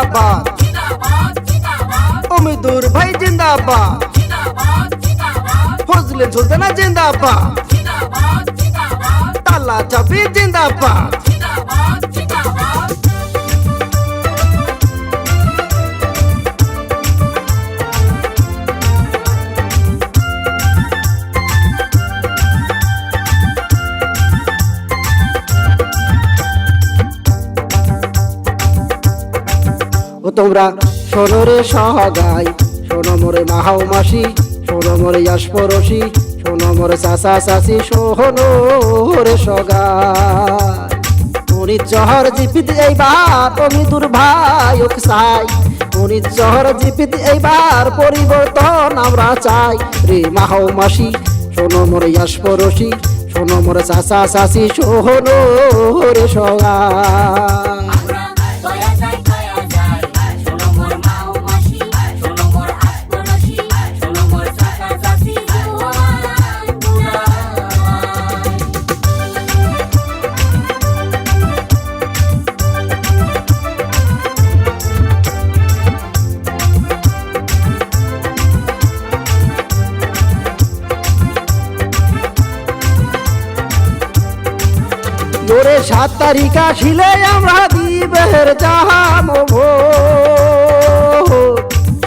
জিন্দাবাদ, অমিদুর ভাই জিন্দাবাদ, ফজলে সুলতানা জিন্দাবাদ, তালা চাবি জিন্দাবাদ। ও তোমরা শোনো রে সগাই, শোনো মোরে মাহাও মাসি, শোনো মোরে ইয়াসপরশি, শোনো মোরে চাচা চাচি, শোনো রে সগাই। মনির জহর জিপিত এইবার অমিদুর ভাই ওক চাই, মনির জহর জিপিত এইবার পরিবর্তন আমরা চাই রে মাহাও মাসি, শোনো মোরে ইয়াসপরশি, শোনো মোরে চাচা চাচি, শোনো রে সগাই। মোরে 7 তারিখ আসিলে আমরা দিবের যাহাম ভোট,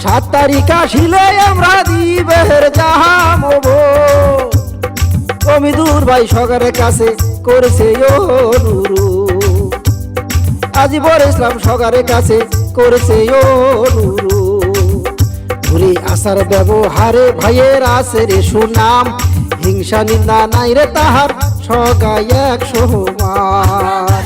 7 তারিখ আসিলে আমরা দিবের যাহাম ভোট। অমিদুর ভাই সরকারের কাছে করেছে অনুরোধ, আজিবর ইসলাম সরকারের কাছে করেছে অনুরোধ। ঘুরে আসার ব্যবহারে ভাইয়ের আছে রে সুনাম, হিংসা নিন্দা নাই রে তাহার সগাই এক সমান।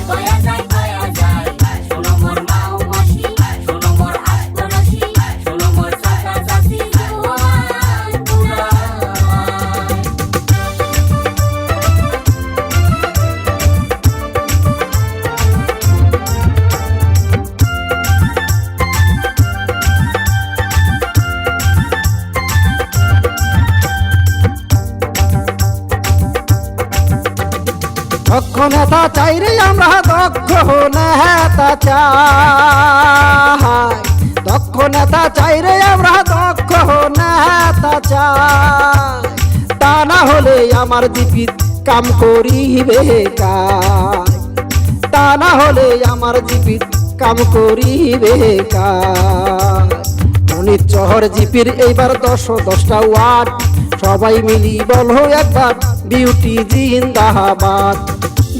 দক্ষ নেতা চাই রে আমরা, দক্ষ নেতা চাই, দক্ষ নেতা চাই রে আমরা, দক্ষ নেতা চাই। তা না হলে আমার জিপিত কাম করিবে কাই, তা না হলে আমার জিপিত কাম করিবে কাই। মনির জহর জিপির এইবার 10টা ওয়ার্ড, সবাই মিলি বলো একবার বিউটি জিন্দাবাদ,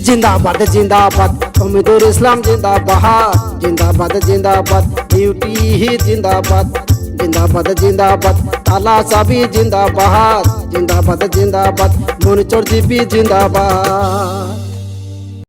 জিন্দাবাদ জিন্দাবাদ, অমিদুর ইসলাম জিন্দাবাদ, জিন্দাবাদ জিন্দাবাদ, বিউটি জিন্দাবাদ, জিন্দাবাদ জিন্দাবাদ, তালা চাবি জিন্দাবাদ, জিন্দাবাদ জিন্দাবাদ, মনিচর জিপি জিন্দাবাদ।